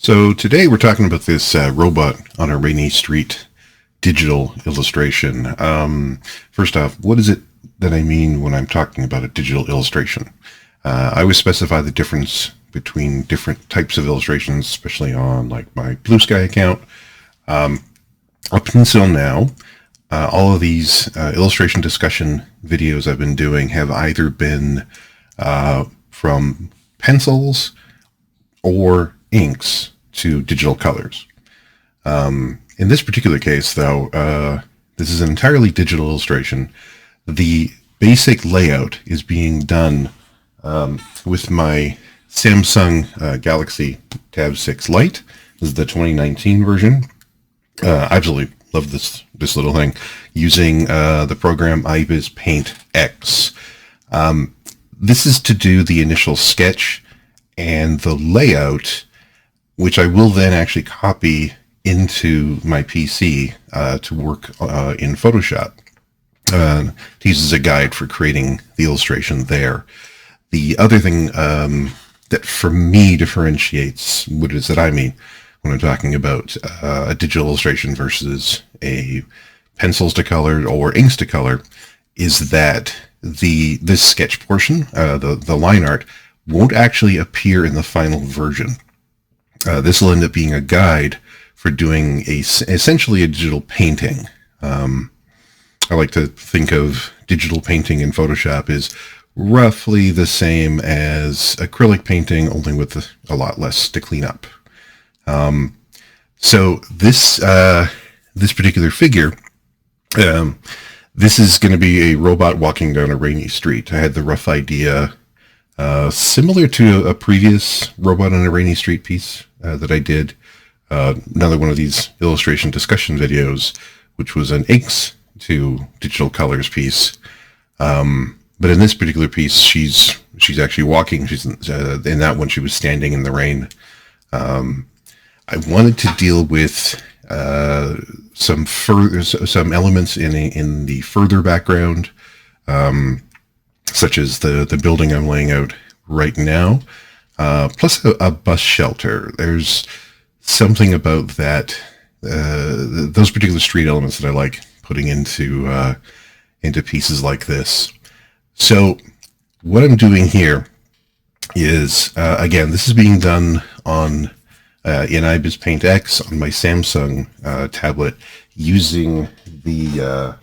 So today we're talking about this robot on a rainy street digital illustration. First off, what is it that I mean when I'm talking about a digital illustration? I always specify the difference between different types of illustrations, especially on like my Blue Sky account. Up until now, all of these illustration discussion videos I've been doing have either been from pencils or inks to digital colors. In this particular case, though, this is an entirely digital illustration. The basic layout is being done with my Samsung Galaxy Tab 6 Lite. This is the 2019 version. I absolutely love this little thing, using the program Ibis Paint X. This is to do the initial sketch and the layout, which I will then actually copy into my PC to work in Photoshop. It uses a guide for creating the illustration there. The other thing that for me differentiates what it is that I mean when I'm talking about a digital illustration versus a pencils to color or inks to color is that this sketch portion, the line art, won't actually appear in the final version. This will end up being a guide for doing essentially a digital painting. I like to think of digital painting in Photoshop as roughly the same as acrylic painting, only with a lot less to clean up. So this particular figure, this is going to be a robot walking down a rainy street. I had the rough idea, similar to a previous robot on a rainy street piece that I did, another one of these illustration discussion videos, which was an inks to digital colors piece. But in this particular piece, she's actually walking. She's in that one, she was standing in the rain. I wanted to deal with some elements in the further background, such as the building I'm laying out right now, plus a bus shelter. There's something about that, those particular street elements that I like putting into pieces like this. So what I'm doing here is, again, this is being done on in Ibis Paint X on my Samsung tablet, using the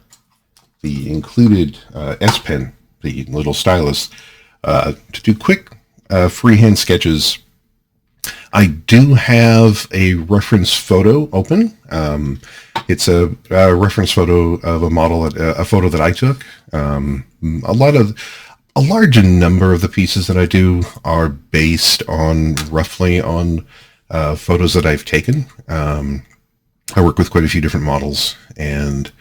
included S Pen, the little stylus, to do quick freehand sketches. I do have a reference photo open. It's a reference photo of a model, a photo that I took. A large number of the pieces that I do are based on roughly on photos that I've taken. I work with quite a few different models, and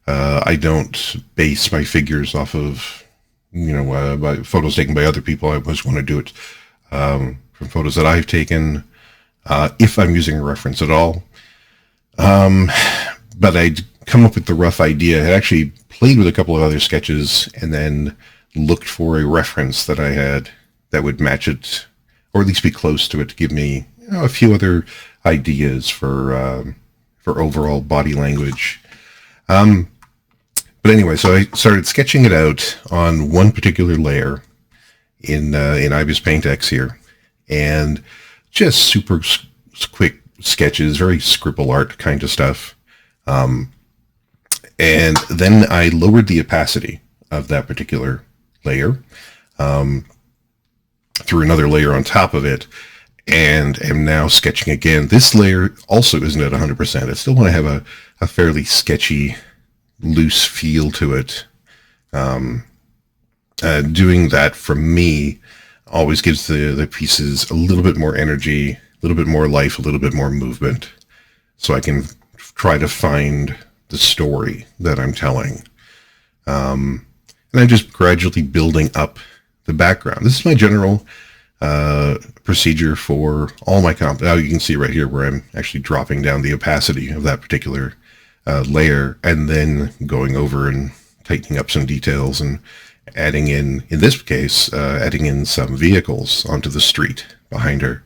I don't base my figures off of by photos taken by other people. I just want to do it from photos that I've taken, if I'm using a reference at all. But I'd come up with the rough idea. I actually played with a couple of other sketches and then looked for a reference that I had that would match it, or at least be close to it, to give me a few other ideas for overall body language. But anyway, so I started sketching it out on one particular layer in Ibis Paint X here, and just super quick sketches, very scribble art kind of stuff. And then I lowered the opacity of that particular layer through another layer on top of it, and am now sketching again. This layer also isn't at 100%. I still want to have a fairly sketchy, loose feel to it. Doing that, for me, always gives the pieces a little bit more energy, a little bit more life, a little bit more movement, so I can try to find the story that I'm telling. And I'm just gradually building up the background. This is my general procedure for all my comp. Now you can see right here where I'm actually dropping down the opacity of that particular layer, and then going over and tightening up some details and adding in this case, adding in some vehicles onto the street behind her.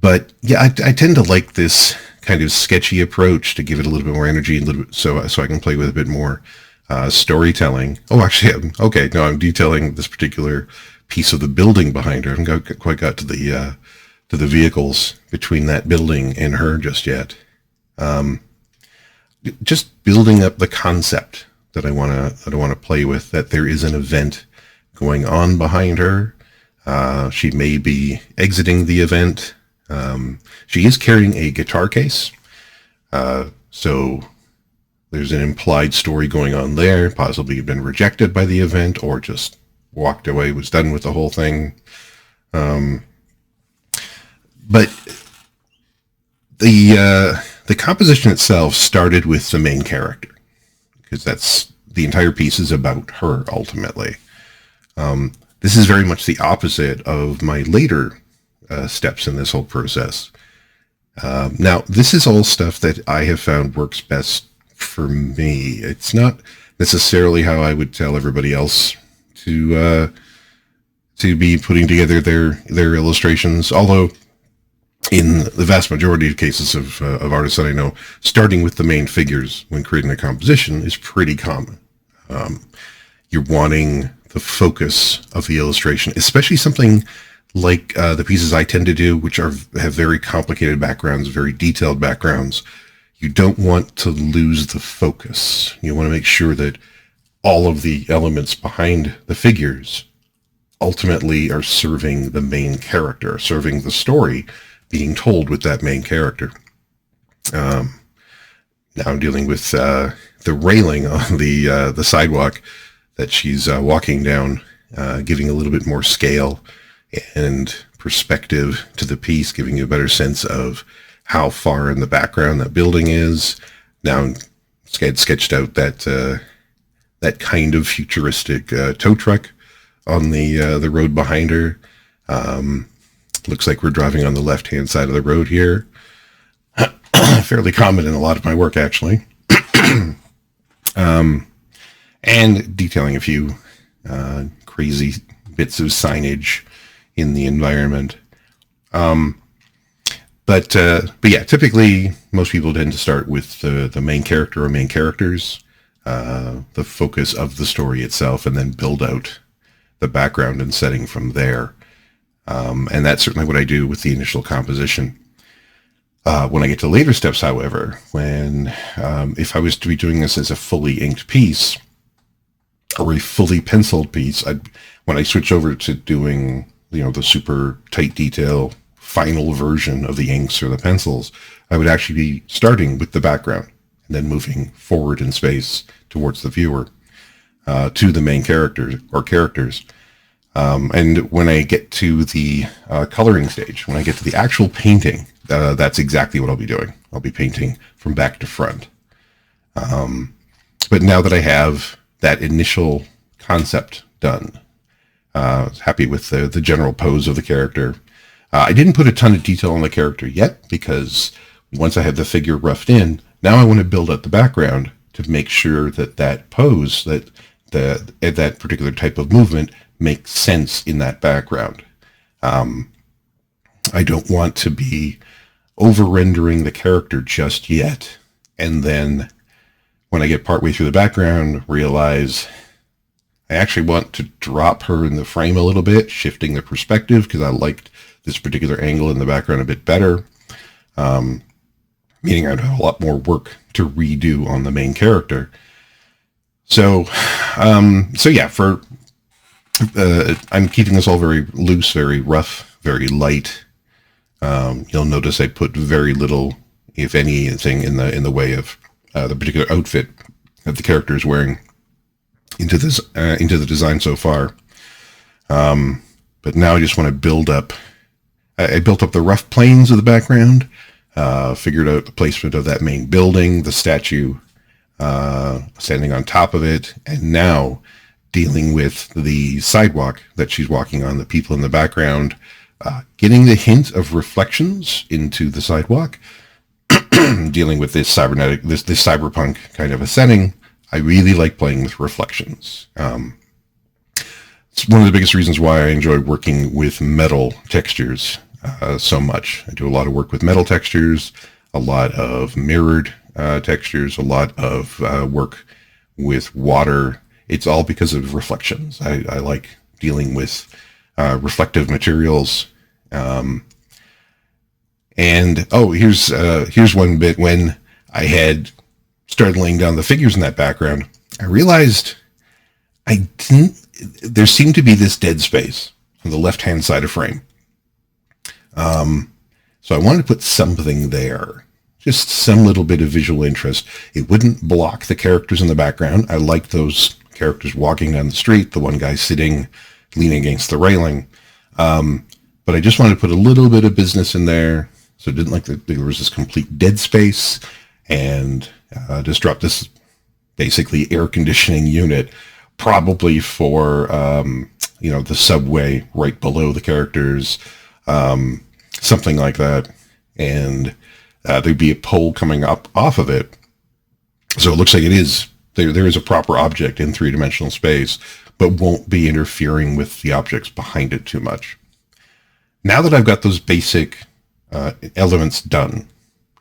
But yeah, I tend to like this kind of sketchy approach to give it a little bit more energy, a little bit, so I can play with a bit more storytelling. Oh, actually, okay, no, I'm detailing this particular piece of the building behind her. I haven't quite got to the vehicles between that building and her just yet. Just building up the concept that I want to play with, that there is an event going on behind her. She may be exiting the event. She is carrying a guitar case. So there's an implied story going on there. Possibly you've been rejected by the event, or just walked away, was done with the whole thing. But the composition itself started with the main character, because that's the entire piece is about her ultimately. This is very much the opposite of my later steps in this whole process. Now, this is all stuff that I have found works best for me. It's not necessarily how I would tell everybody else to be putting together their illustrations, although in the vast majority of cases of artists that I know, starting with the main figures when creating a composition is pretty common. You're wanting the focus of the illustration, especially something like the pieces I tend to do, which have very complicated backgrounds, very detailed backgrounds. You don't want to lose the focus. You want to make sure that all of the elements behind the figures ultimately are serving the main character, serving the story being told with that main character. Now I'm dealing with the railing on the sidewalk that she's walking down, giving a little bit more scale and perspective to the piece, giving you a better sense of how far in the background that building is. Now I've sketched out that kind of futuristic tow truck on the road behind her. Looks like we're driving on the left-hand side of the road here. Fairly common in a lot of my work, actually. And detailing a few crazy bits of signage in the environment. But yeah, typically most people tend to start with the main character or main characters, the focus of the story itself, and then build out the background and setting from there. And that's certainly what I do with the initial composition. When I get to later steps, however, if I was to be doing this as a fully inked piece or a fully penciled piece, when I switch over to doing, the super tight detail final version of the inks or the pencils, I would actually be starting with the background and then moving forward in space towards the viewer, to the main character or characters. And when I get to the coloring stage, when I get to the actual painting, that's exactly what I'll be doing. I'll be painting from back to front. But now that I have that initial concept done, happy with the general pose of the character. I didn't put a ton of detail on the character yet, because once I have the figure roughed in, now I want to build up the background to make sure that pose, that particular type of movement makes sense in that background. I don't want to be over-rendering the character just yet, and then when I get partway through the background, realize I actually want to drop her in the frame a little bit, shifting the perspective, because I liked this particular angle in the background a bit better, meaning I'd have a lot more work to redo on the main character. So yeah, I'm keeping this all very loose, very rough, very light. You'll notice I put very little, if anything, in the way of the particular outfit that the character is wearing into the design so far. But now I just want to build up. I built up the rough planes of the background, figured out the placement of that main building, the statue standing on top of it, and now dealing with the sidewalk that she's walking on, the people in the background, getting the hint of reflections into the sidewalk, dealing with this cyberpunk kind of a setting. I really like playing with reflections. It's one of the biggest reasons why I enjoy working with metal textures. so much. I do a lot of work with metal textures, a lot of mirrored textures, a lot of work with water. It's all because of reflections. I like dealing with reflective materials. And here's one bit. When I had started laying down the figures in that background, I realized there seemed to be this dead space on the left-hand side of frame. So I wanted to put something there, just some little bit of visual interest. It wouldn't block the characters in the background. I liked those characters walking down the street, the one guy sitting, leaning against the railing. But I just wanted to put a little bit of business in there. So it didn't like that there was this complete dead space, and just dropped this basically air conditioning unit, probably for, the subway right below the characters, something like that. And there'd be a pole coming up off of it. So it looks like there is a proper object in three-dimensional space, but won't be interfering with the objects behind it too much. Now that I've got those basic elements done,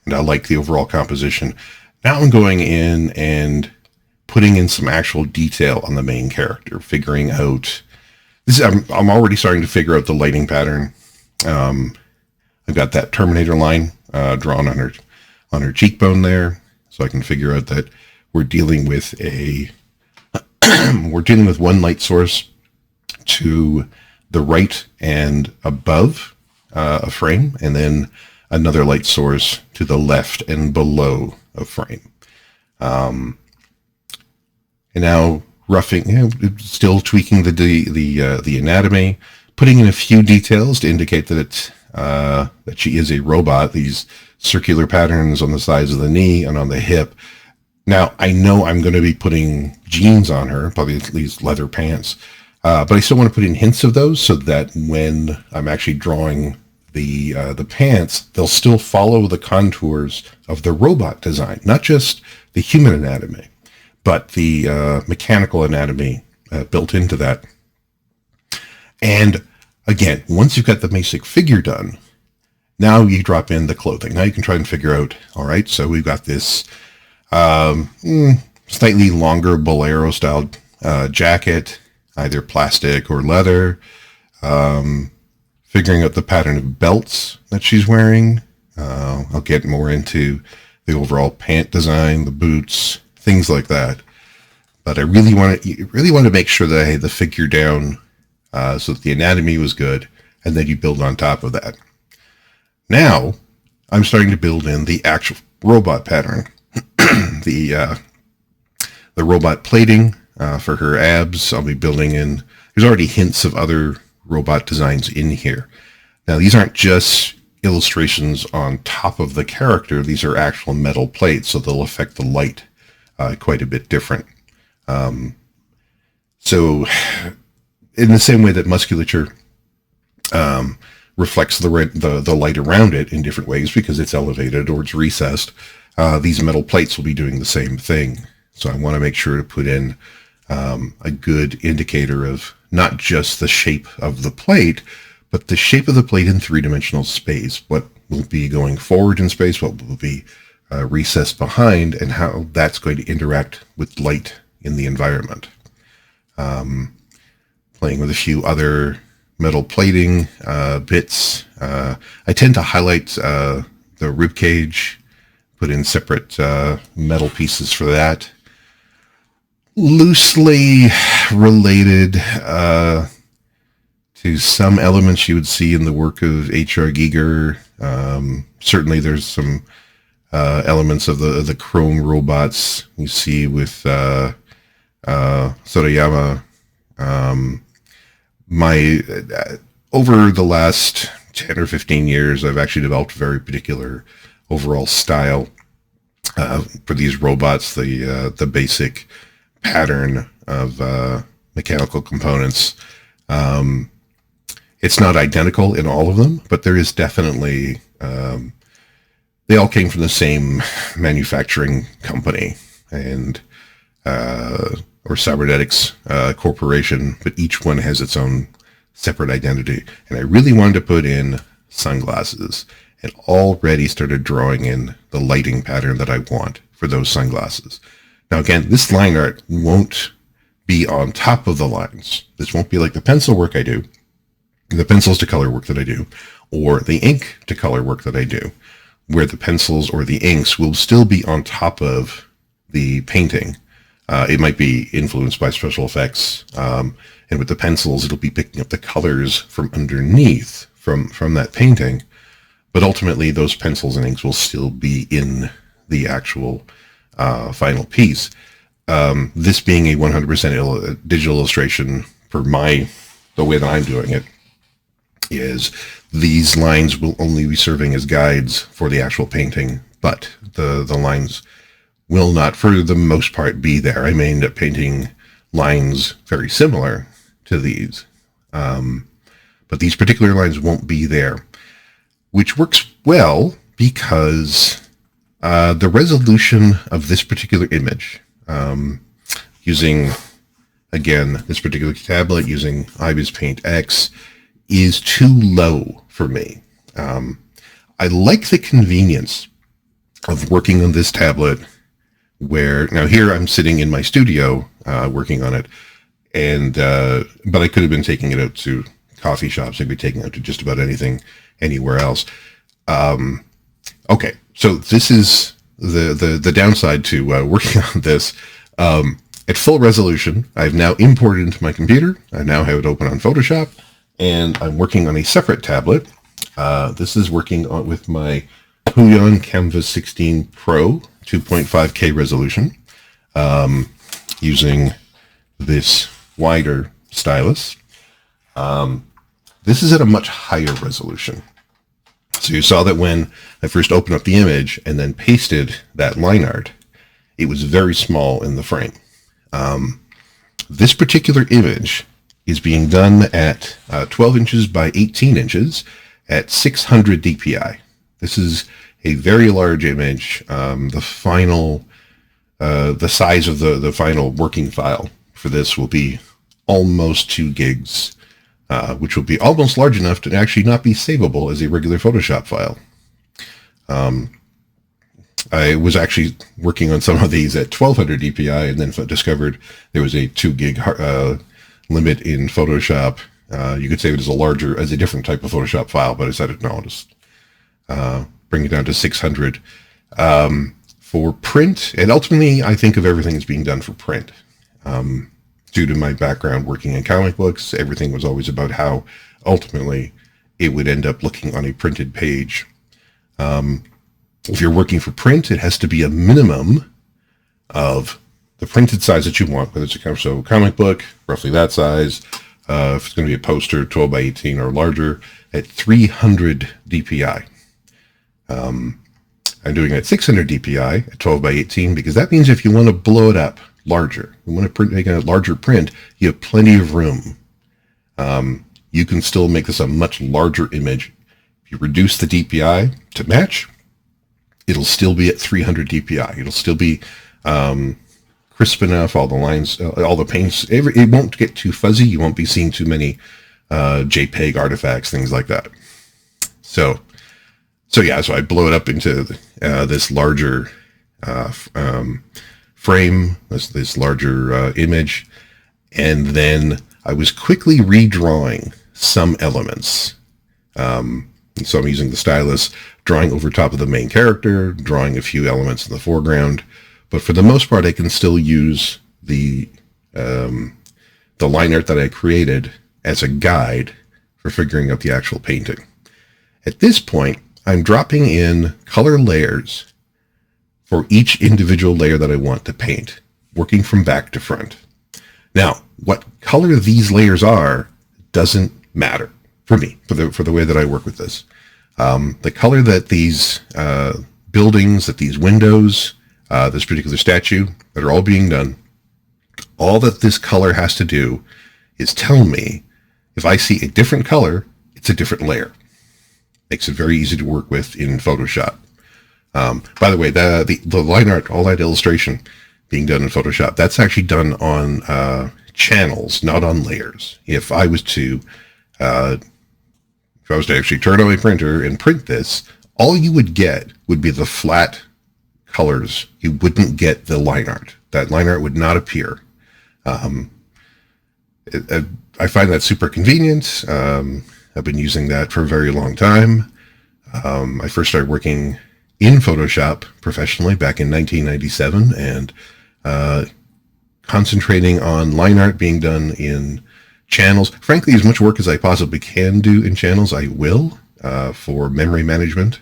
and I like the overall composition, now I'm going in and putting in some actual detail on the main character, figuring out this. I'm already starting to figure out the lighting pattern. I've got that Terminator line drawn on her cheekbone there, so I can figure out that we're dealing with one light source to the right and above a frame, and then another light source to the left and below a frame. And now still tweaking the anatomy, putting in a few details to indicate that that she is a robot. These circular patterns on the sides of the knee and on the hip. Now I know I'm going to be putting jeans on her, probably at least leather pants, but I still want to put in hints of those so that when I'm actually drawing the pants, they'll still follow the contours of the robot design, not just the human anatomy, but the mechanical anatomy built into that. And again, once you've got the basic figure done, now you drop in the clothing. Now you can try and figure out, all right, so we've got this slightly longer bolero-style jacket, either plastic or leather, figuring out the pattern of belts that she's wearing. I'll get more into the overall pant design, the boots, things like that. But I really want to make sure that I had the figure down so that the anatomy was good, and then you build on top of that. Now, I'm starting to build in the actual robot pattern. The robot plating for her abs, I'll be building in. There's already hints of other robot designs in here. Now, these aren't just illustrations on top of the character. These are actual metal plates, so they'll affect the light quite a bit different. So in the same way that musculature reflects the light around it in different ways because it's elevated or it's recessed, these metal plates will be doing the same thing. So I want to make sure to put in a good indicator of not just the shape of the plate, but the shape of the plate in three-dimensional space. What will be going forward in space, what will be recessed behind, and how that's going to interact with light in the environment. Playing with a few other metal plating bits. I tend to highlight the rib cage, put in separate metal pieces for that. Loosely related to some elements you would see in the work of H.R. Giger. Certainly there's some elements of the chrome robots you see with Sorayama. Over the last 10 or 15 years, I've actually developed a very particular overall style for these robots, the basic pattern of mechanical components. It's not identical in all of them, but there is definitely, they all came from the same manufacturing company and or cybernetics corporation, but each one has its own separate identity. And I really wanted to put in sunglasses and already started drawing in the lighting pattern that I want for those sunglasses. Now again, this line art won't be on top of the lines. This won't be like the pencil work I do, the pencils to color work that I do, or the ink to color work that I do, where the pencils or the inks will still be on top of the painting. It might be influenced by special effects, and with the pencils, it'll be picking up the colors from underneath from that painting. But ultimately, those pencils and inks will still be in the actual final piece. This being a 100% digital illustration, for the way that I'm doing it, is these lines will only be serving as guides for the actual painting, but the lines will not, for the most part, be there. I may end up painting lines very similar to these, but these particular lines won't be there, which works well because the resolution of this particular image, using, again, this particular tablet, using Ibis Paint X, is too low for me. I like the convenience of working on this tablet where, now here I'm sitting in my studio working on it, and but I could have been taking it out to coffee shops. I could be taking it out to just about anything anywhere else. Okay, so this is the downside to working on this. At full resolution, I've now imported into my computer. I now have it open on Photoshop, and I'm working on a separate tablet. This is working with my Huion Kamvas 16 Pro 2.5K resolution, using this wider stylus. This is at a much higher resolution. So you saw that when I first opened up the image and then pasted that line art, it was very small in the frame. This particular image is being done at 12 inches by 18 inches at 600 DPI. This is a very large image. The size of the final working file for this will be almost 2 gigs, which will be almost large enough to actually not be savable as a regular Photoshop file. I was actually working on some of these at 1200 DPI and then discovered there was a 2 gig limit in Photoshop. You could save it as a different type of Photoshop file, but I decided, no, I'll just bring it down to 600 for print. And ultimately, I think of everything as being done for print. Due to my background working in comic books, everything was always about how ultimately it would end up looking on a printed page. If you're working for print, it has to be a minimum of the printed size that you want, whether it's a comic book, roughly that size. If it's going to be a poster, 12 by 18 or larger, at 300 DPI. I'm doing it at 600 DPI at 12 by 18 because that means if you want to blow it up larger, you want to make a larger print, you have plenty of room. You can still make this a much larger image. If you reduce the DPI to match, it'll still be at 300 DPI. It'll still be crisp enough, all the lines, all the paints, it won't get too fuzzy. You won't be seeing too many JPEG artifacts, things like that. So I blow it up into this larger frame, this larger image, and then I was quickly redrawing some elements. And so I'm using the stylus, drawing over top of the main character, drawing a few elements in the foreground, but for the most part, I can still use the line art that I created as a guide for figuring out the actual painting. At this point, I'm dropping in color layers for each individual layer that I want to paint, working from back to front. Now, what color these layers are doesn't matter for me, for the way that I work with this. The color that these buildings, that these windows, this particular statue, that are all being done, all that this color has to do is tell me if I see a different color, it's a different layer. Makes it very easy to work with in Photoshop. By the way, the line art, all that illustration being done in Photoshop, that's actually done on channels, not on layers. If I was to if I was to actually turn on my printer and print this, all you would get would be the flat colors. You wouldn't get the line art. That line art would not appear. I find that super convenient. I've been using that for a very long time. I first started working in Photoshop professionally back in 1997, and concentrating on line art being done in channels. Frankly, as much work as I possibly can do in channels, I will, for memory management.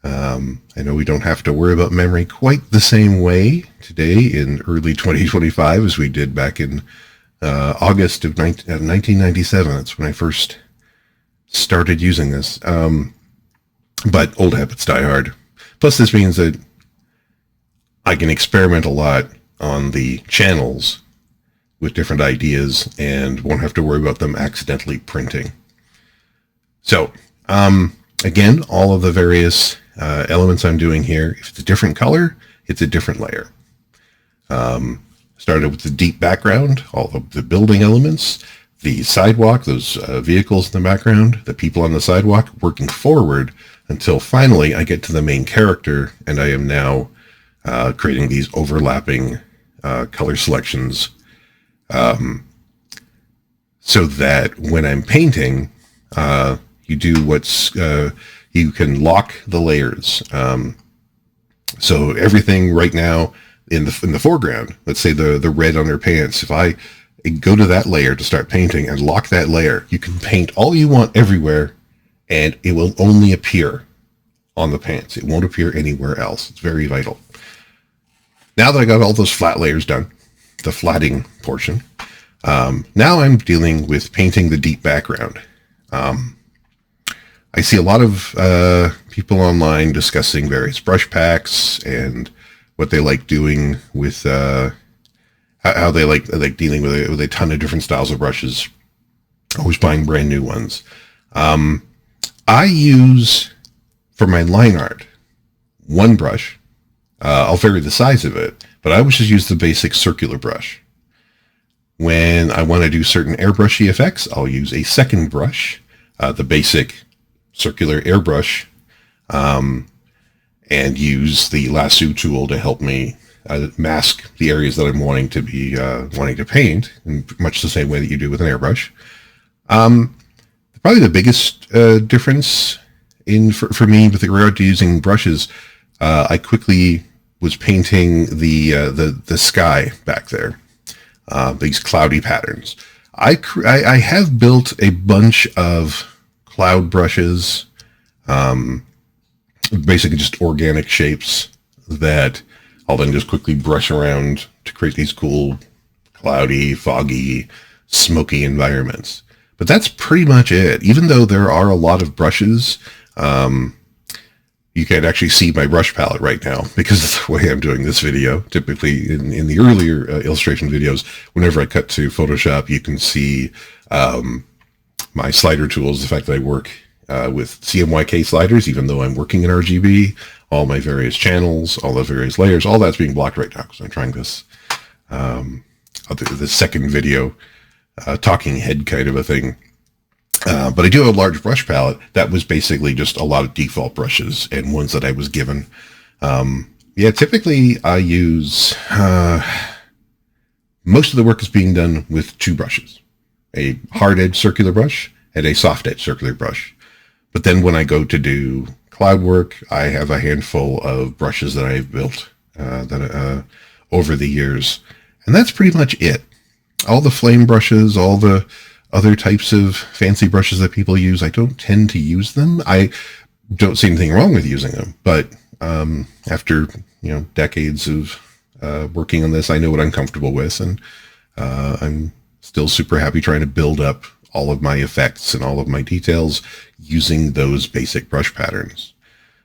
I know we don't have to worry about memory quite the same way today in early 2025 as we did back in August of 1997. That's when I first started using this. But old habits die hard. Plus, this means that I can experiment a lot on the channels with different ideas and won't have to worry about them accidentally printing. So, again, all of the various elements I'm doing here, if it's a different color, it's a different layer. Started with the deep background, all of the building elements, the sidewalk, those vehicles in the background, the people on the sidewalk, working forward until finally I get to the main character, and I am now creating these overlapping color selections so that when I'm painting, you do what's, you can lock the layers. So everything right now in the foreground, let's say the red on their pants, if I go to that layer to start painting and lock that layer, you can paint all you want everywhere, and it will only appear on the pants. It won't appear anywhere else. It's very vital. Now that I got all those flat layers done, the flatting portion, now I'm dealing with painting the deep background. I see a lot of people online discussing various brush packs and what they like doing with how they like dealing with a ton of different styles of brushes, always buying brand new ones. I use, for my line art, one brush. I'll vary the size of it, but I always just use the basic circular brush. When I want to do certain airbrushy effects, I'll use a second brush, the basic circular airbrush, and use the lasso tool to help me mask the areas that I'm wanting to paint, in much the same way that you do with an airbrush. Probably the biggest difference for me with regard to using brushes, I quickly was painting the sky back there, these cloudy patterns. I have built a bunch of cloud brushes, basically just organic shapes that I'll then just quickly brush around to create these cool, cloudy, foggy, smoky environments. But that's pretty much it. Even though there are a lot of brushes, you can't actually see my brush palette right now because of the way I'm doing this video. Typically, in the earlier illustration videos, whenever I cut to Photoshop, you can see my slider tools, the fact that I work with CMYK sliders, even though I'm working in RGB, all my various channels, all the various layers, all that's being blocked right now because I'm trying this the second video, talking head kind of a thing. But I do have a large brush palette that was basically just a lot of default brushes and ones that I was given. Yeah, typically I use, most of the work is being done with two brushes, a hard edge circular brush and a soft edge circular brush. But then when I go to do cloud work, I have a handful of brushes that I've built over the years. And that's pretty much it. All the flame brushes, all the other types of fancy brushes that people use, I don't tend to use them. I don't see anything wrong with using them. But after decades of working on this, I know what I'm comfortable with. And I'm still super happy trying to build up all of my effects and all of my details using those basic brush patterns.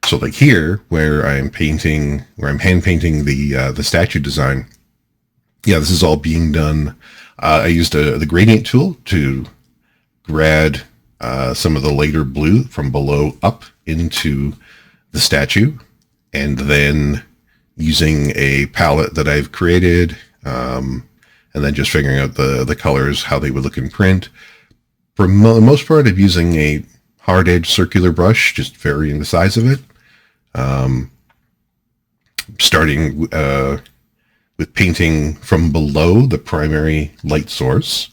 So like here, where I'm hand painting the statue design, yeah, this is all being done. I used the gradient tool to grad some of the lighter blue from below up into the statue, and then using a palette that I've created, and then just figuring out the colors, how they would look in print. For the most part, I'm using a hard edge circular brush, just varying the size of it. Starting with painting from below the primary light source.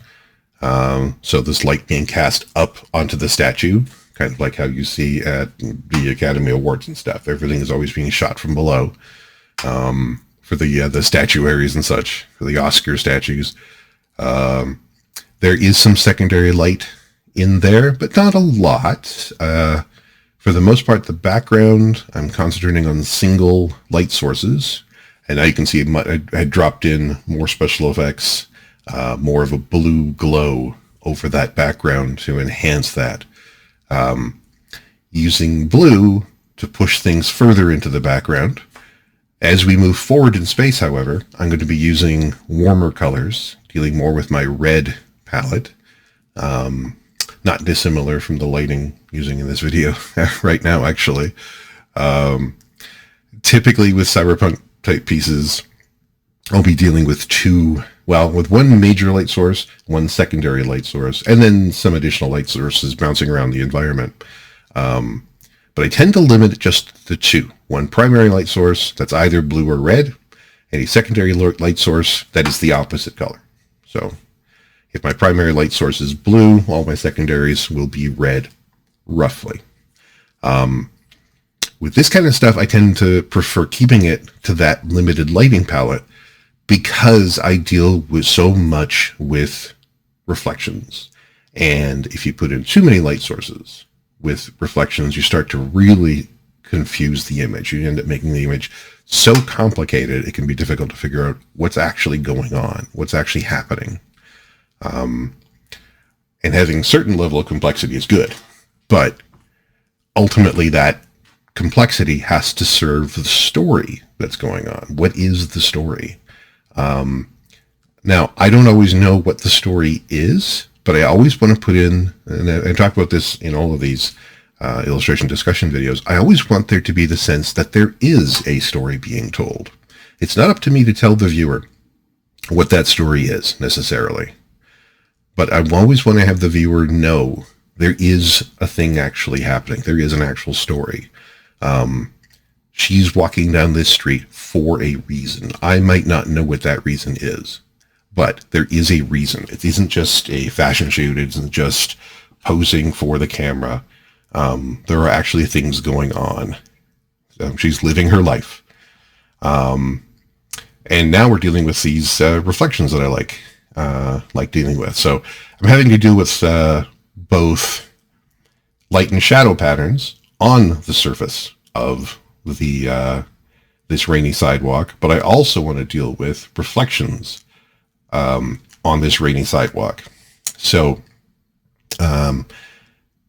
So this light being cast up onto the statue, kind of like how you see at the Academy Awards and stuff. Everything is always being shot from below for the statuaries and such, for the Oscar statues. There is some secondary light in there, but not a lot. For the most part, the background, I'm concentrating on single light sources. And now you can see I had dropped in more special effects, more of a blue glow over that background to enhance that. Using blue to push things further into the background. As we move forward in space, however, I'm going to be using warmer colors, dealing more with my red palette. Not dissimilar from the lighting using in this video right now, actually. Typically with cyberpunk type pieces, I'll be dealing with with one major light source, one secondary light source, and then some additional light sources bouncing around the environment. But I tend to limit it just to two. One primary light source that's either blue or red, and a secondary light source that is the opposite color. So if my primary light source is blue, all my secondaries will be red, roughly. With this kind of stuff, I tend to prefer keeping it to that limited lighting palette because I deal with so much with reflections. And if you put in too many light sources with reflections, you start to really confuse the image. You end up making the image so complicated, it can be difficult to figure out what's actually going on, what's actually happening. And having a certain level of complexity is good, but ultimately that complexity has to serve the story that's going on. What is the story? Now, I don't always know what the story is, but I always want to put in, and I talk about this in all of these illustration discussion videos, I always want there to be the sense that there is a story being told. It's not up to me to tell the viewer what that story is, necessarily. But I always want to have the viewer know there is a thing actually happening. There is an actual story. She's walking down this street for a reason. I might not know what that reason is, but there is a reason. It isn't just a fashion shoot. It isn't just posing for the camera. There are actually things going on. She's living her life. And now we're dealing with these reflections that I like dealing with. So I'm having to deal with both light and shadow patterns on the surface of the this rainy sidewalk, but I also want to deal with reflections on this rainy sidewalk. So the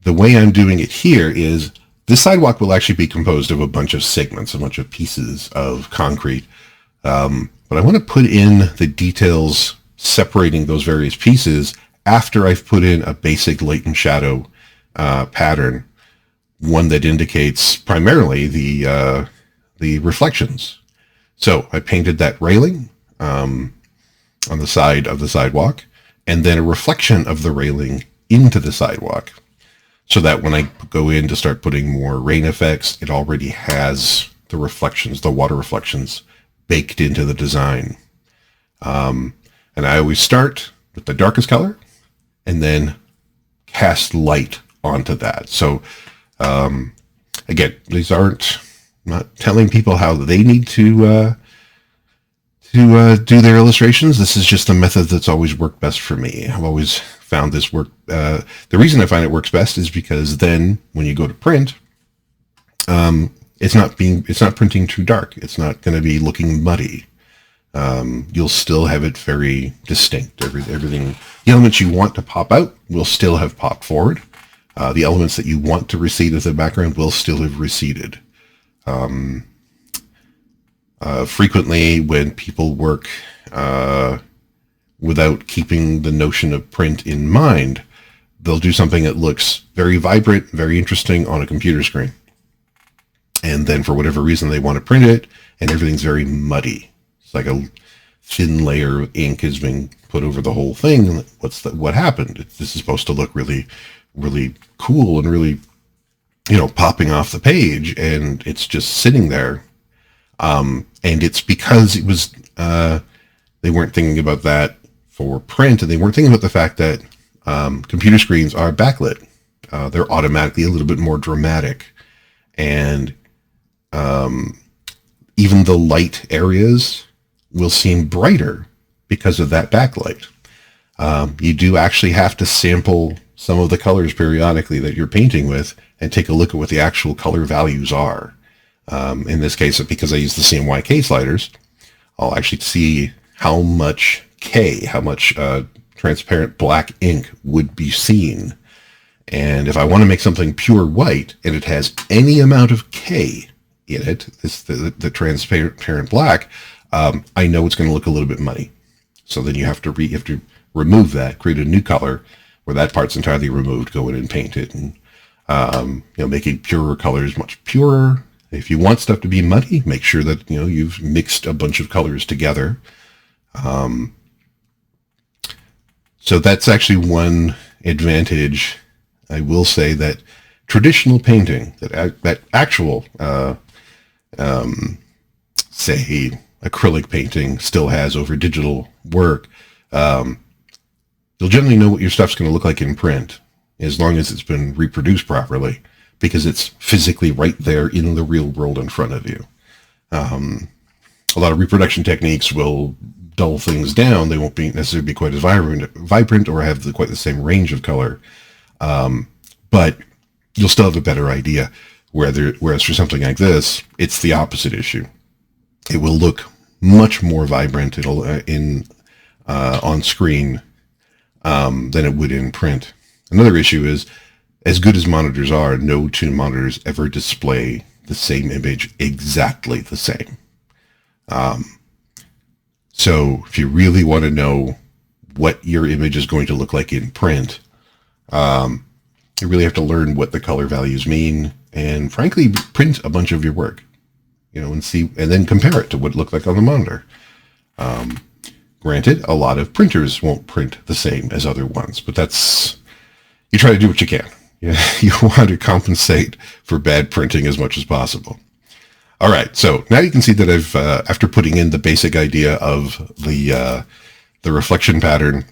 way I'm doing it here is this sidewalk will actually be composed of a bunch of segments, a bunch of pieces of concrete. But I want to put in the details separating those various pieces after I've put in a basic light and shadow pattern, one that indicates primarily the reflections. So I painted that railing on the side of the sidewalk, and then a reflection of the railing into the sidewalk, so that when I go in to start putting more rain effects, it already has the reflections, the water reflections, baked into the design. And I always start with the darkest color and then cast light onto that. So again, these aren't, I'm not telling people how they need to do their illustrations. This is just a method that's always worked best for me. I've always found this work. The reason I find it works best is because then when you go to print, it's not printing too dark. It's not going to be looking muddy. You'll still have it very distinct. Everything, the elements you want to pop out will still have popped forward. The elements that you want to recede as the background will still have receded. Frequently when people work without keeping the notion of print in mind, they'll do something that looks very vibrant, very interesting on a computer screen. And then for whatever reason they want to print it, and everything's very muddy. It's like a thin layer of ink has been put over the whole thing. What happened? This is supposed to look really, really cool and really popping off the page, and it's just sitting there. And it's because it was, they weren't thinking about that for print, and they weren't thinking about the fact that computer screens are backlit. They're automatically a little bit more dramatic, and even the light areas will seem brighter because of that backlight. You do actually have to sample some of the colors periodically that you're painting with and take a look at what the actual color values are. In this case, because I use the CMYK sliders, I'll actually see how much transparent black ink would be seen. And if I want to make something pure white and it has any amount of K in it, the transparent black, I know it's going to look a little bit muddy. So then you have to remove that, create a new color where that part's entirely removed, go in and paint it, and making purer colors much purer. If you want stuff to be muddy, make sure that you've mixed a bunch of colors together. So that's actually one advantage. I will say that traditional painting, that actual, say, acrylic painting still has over digital work, you'll generally know what your stuff's going to look like in print as long as it's been reproduced properly, because it's physically right there in the real world in front of you. A lot of reproduction techniques will dull things down. They won't necessarily be quite as vibrant or have quite the same range of color. But you'll still have a better idea. Whereas for something like this, it's the opposite issue. It will look much more vibrant on screen than it would in print. Another issue is, as good as monitors are, no two monitors ever display the same image exactly the same. So if you really want to know what your image is going to look like in print, you really have to learn what the color values mean, and frankly, print a bunch of your work, and then compare it to what it looked like on the monitor. Granted, a lot of printers won't print the same as other ones, but you try to do what you can. You want to compensate for bad printing as much as possible. All right, so now you can see that I've, after putting in the basic idea of the reflection pattern,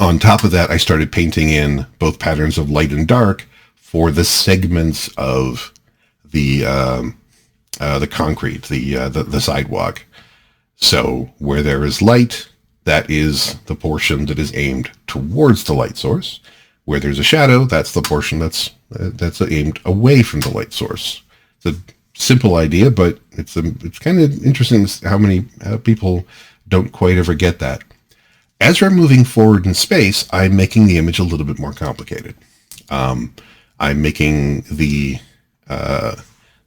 on top of that, I started painting in both patterns of light and dark for the segments of the concrete, the sidewalk. So where there is light, that is the portion that is aimed towards the light source. Where there's a shadow, that's the portion that's aimed away from the light source. It's a simple idea, but it's kind of interesting how many people don't quite ever get that. As we're moving forward in space, I'm making the image a little bit more complicated. I'm making the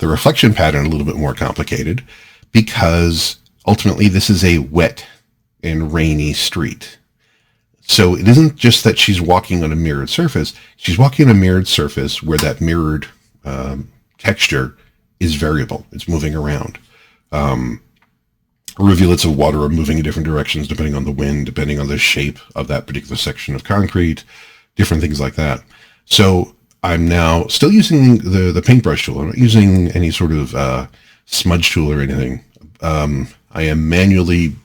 reflection pattern a little bit more complicated because ultimately this is a wet and rainy street. So it isn't just that she's walking on a mirrored surface. She's walking on a mirrored surface where that mirrored texture is variable. It's moving around. Rivulets of water are moving in different directions depending on the wind, depending on the shape of that particular section of concrete, different things like that. So I'm now still using the paintbrush tool. I'm not using any sort of smudge tool or anything. I am manually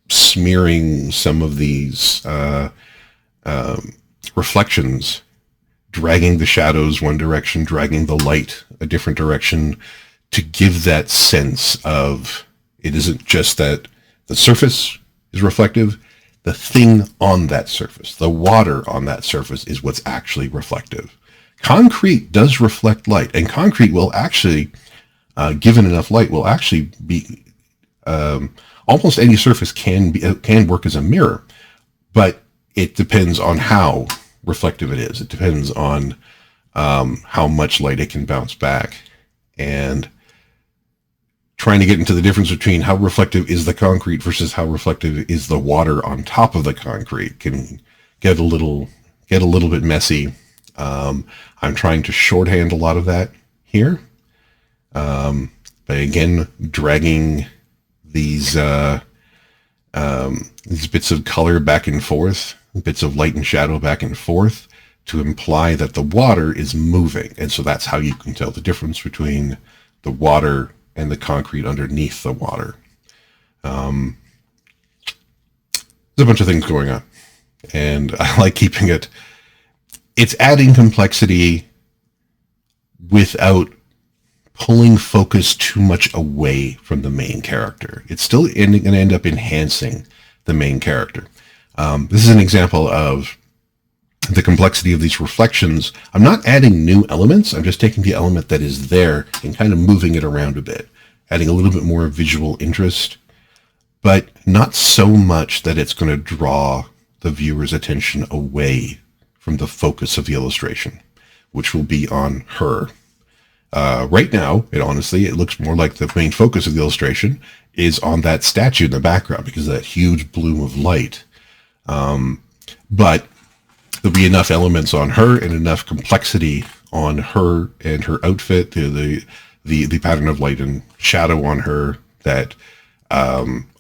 smearing some of these reflections, dragging the shadows one direction, dragging the light a different direction, to give that sense of it isn't just that the surface is reflective, the thing on that surface, the water on that surface is what's actually reflective. Concrete does reflect light, and concrete will actually, given enough light, will actually be, almost any surface can work as a mirror, but it depends on how reflective it is. It depends on how much light it can bounce back. And trying to get into the difference between how reflective is the concrete versus how reflective is the water on top of the concrete can get a little bit messy. I'm trying to shorthand a lot of that here. But again, dragging these bits of color back and forth, bits of light and shadow back and forth, to imply that the water is moving. And so that's how you can tell the difference between the water and the concrete underneath the water. There's a bunch of things going on, and I like keeping it. It's adding complexity without pulling focus too much away from the main character. It's still going to end up enhancing the main character. This is an example of the complexity of these reflections. I'm not adding new elements. I'm just taking the element that is there and kind of moving it around a bit, adding a little bit more visual interest, but not so much that it's going to draw the viewer's attention away from the focus of the illustration, which will be on her. Right now, it looks more like the main focus of the illustration is on that statue in the background because of that huge bloom of light. But there'll be enough elements on her and enough complexity on her and her outfit, the pattern of light and shadow on her, that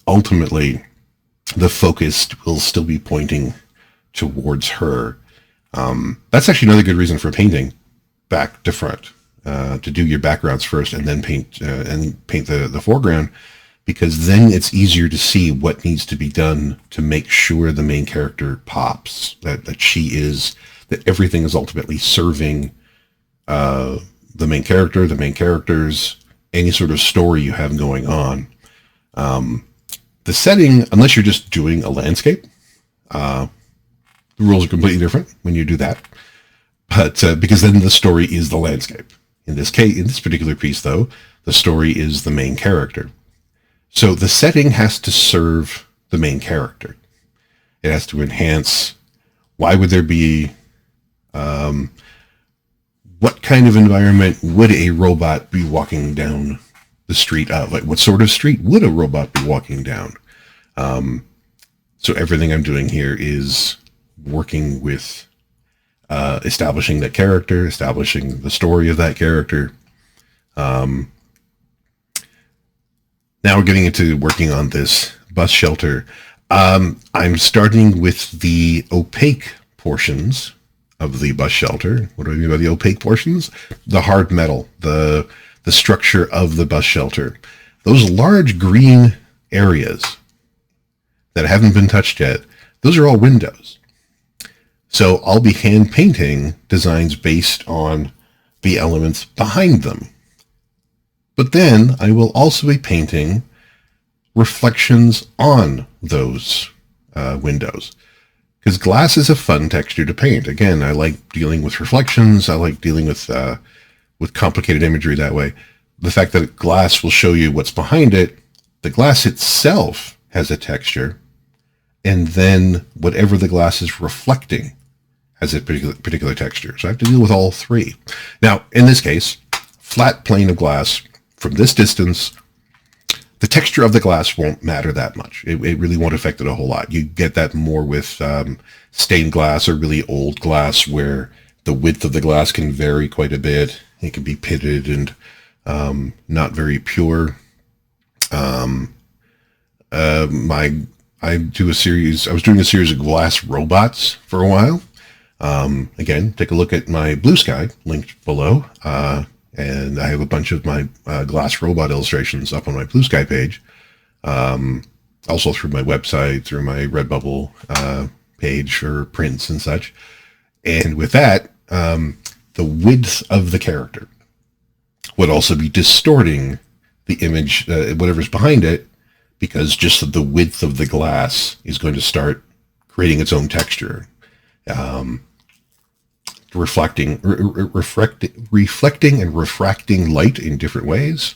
ultimately the focus will still be pointing towards her. That's actually another good reason for painting back to front, to do your backgrounds first and then paint the foreground, because then it's easier to see what needs to be done to make sure the main character pops, that everything is ultimately serving the main character, the main characters, any sort of story you have going on. The setting, unless you're just doing a landscape, the rules are completely different when you do that. But because then the story is the landscape. In this case, in this particular piece, though, the story is the main character. So the setting has to serve the main character. It has to enhance. Why would there be? What kind of environment would a robot be walking down the street of? Like, what sort of street would a robot be walking down? So everything I'm doing here is working with establishing that character, establishing the story of that character. Now we're getting into working on this bus shelter. I'm starting with the opaque portions of the bus shelter. What do I mean by the opaque portions? The hard metal, the structure of the bus shelter. Those large green areas that haven't been touched yet, those are all windows. So I'll be hand painting designs based on the elements behind them. But then I will also be painting reflections on those windows, because glass is a fun texture to paint. Again, I like dealing with reflections. I like dealing with complicated imagery that way. The fact that glass will show you what's behind it, the glass itself has a texture, and then whatever the glass is reflecting has a particular texture. So I have to deal with all three. Now, in this case, flat plane of glass. From this distance, the texture of the glass won't matter that much. It really won't affect it a whole lot. You get that more with stained glass or really old glass, where the width of the glass can vary quite a bit. It can be pitted and not very pure. I was doing a series of glass robots for a while. Again, take a look at my Blue Sky linked below. And I have a bunch of my glass robot illustrations up on my Blue Sky page. Also through my website, through my Redbubble page for prints and such. And with that, the width of the character would also be distorting the image, whatever's behind it, because just the width of the glass is going to start creating its own texture. Reflecting and refracting light in different ways.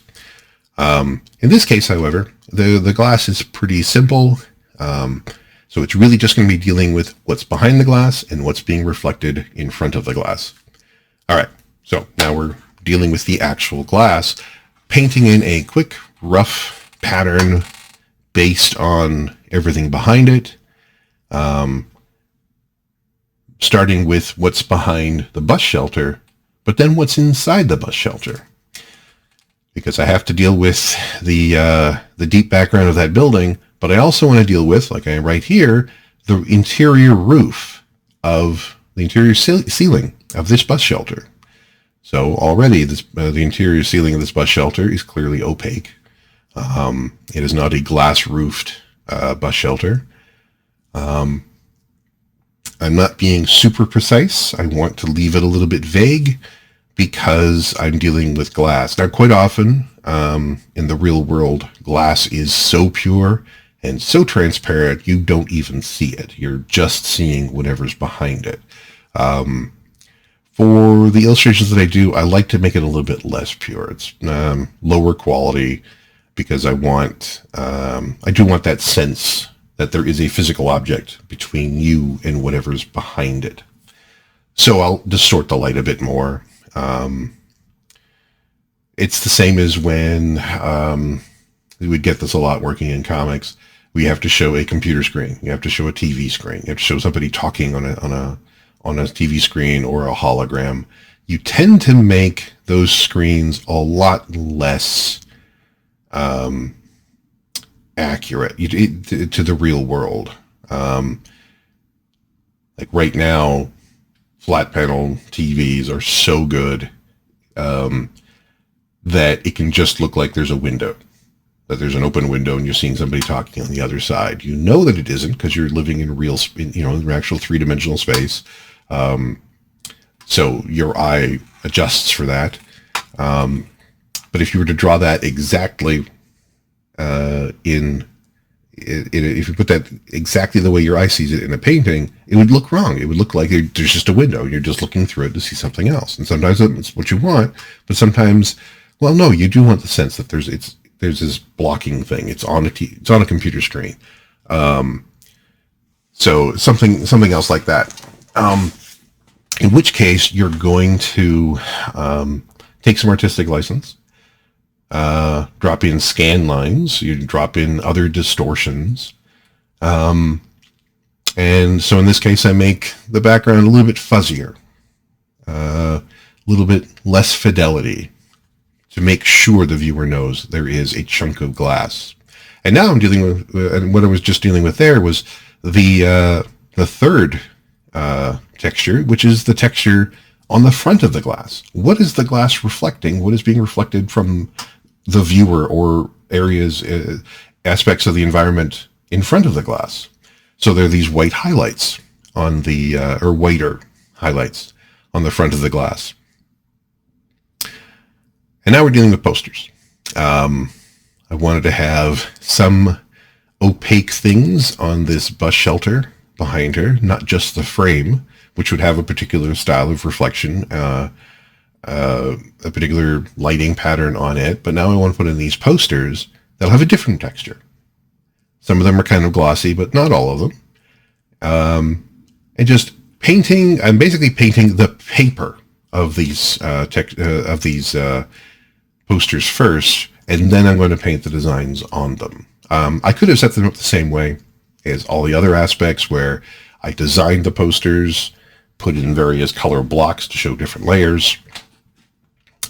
In this case, however, the glass is pretty simple. So it's really just going to be dealing with what's behind the glass and what's being reflected in front of the glass. All right, so now we're dealing with the actual glass, painting in a quick, rough pattern based on everything behind it. Starting with what's behind the bus shelter, but then what's inside the bus shelter. Because I have to deal with the deep background of that building, but I also want to deal with, like I am right here, the interior roof of the interior ceiling of this bus shelter. So already this, the interior ceiling of this bus shelter is clearly opaque. It is not a glass-roofed bus shelter. I'm not being super precise. I want to leave it a little bit vague because I'm dealing with glass. Now, quite often in the real world, glass is so pure and so transparent you don't even see it. You're just seeing whatever's behind it. For the illustrations that I do, I like to make it a little bit less pure. It's lower quality because I do want that sense that there is a physical object between you and whatever's behind it. So I'll distort the light a bit more. It's the same as when we would get this a lot working in comics. We have to show a computer screen. You have to show a TV screen. You have to show somebody talking on a TV screen or a hologram. You tend to make those screens a lot less accurate to the real world. Like right now, flat panel TVs are so good that it can just look like there's a window, that there's an open window and you're seeing somebody talking on the other side. You know that it isn't because you're living in real, in actual three-dimensional space. So your eye adjusts for that. But if you were to draw that exactly if you put that exactly the way your eye sees it in a painting, it would look wrong. It would look like there's just a window. You're just looking through it to see something else. And sometimes that's what you want, but sometimes, well, no, you do want the sense that there's this blocking thing. It's on a computer screen. So something else like that. In which case you're going to take some artistic license, drop in scan lines, you drop in other distortions. And so in this case, I make the background a little bit fuzzier, a little bit less fidelity to make sure the viewer knows there is a chunk of glass. And now I'm dealing with, and what I was just dealing with there was the third texture, which is the texture on the front of the glass. What is the glass reflecting? What is being reflected from the viewer or areas, aspects of the environment in front of the glass? So there are these white highlights on the, or whiter highlights on the front of the glass. And now we're dealing with posters. I wanted to have some opaque things on this bus shelter behind her, not just the frame, which would have a particular style of reflection, a particular lighting pattern on it. But now I want to put in these posters that'll have a different texture. Some of them are kind of glossy, but not all of them. And just painting, I'm basically painting the paper of these posters first, and then I'm going to paint the designs on them. I could have set them up the same way as all the other aspects, where I designed the posters, put in various color blocks to show different layers.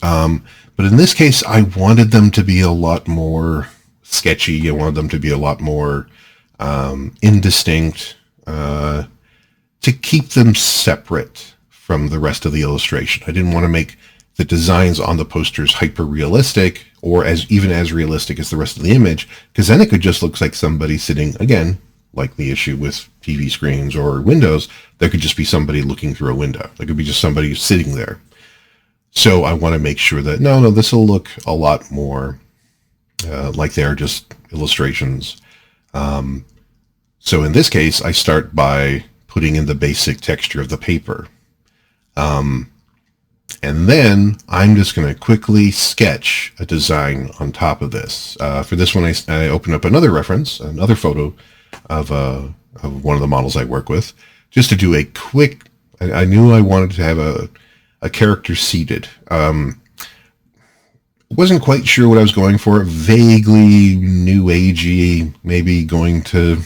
But in this case, I wanted them to be a lot more sketchy. I wanted them to be a lot more indistinct, to keep them separate from the rest of the illustration. I didn't want to make the designs on the posters hyper-realistic, or even as realistic as the rest of the image, because then it could just look like somebody sitting, again, like the issue with TV screens or windows, there could just be somebody looking through a window. There could be just somebody sitting there. So I want to make sure that, no, this will look a lot more like they are just illustrations. So in this case, I start by putting in the basic texture of the paper. And then I'm just going to quickly sketch a design on top of this. For this one, I open up another reference, another photo of one of the models I work with, just to do a quick, I knew I wanted to have a character seated. Wasn't quite sure what I was going for. Vaguely new agey, maybe going to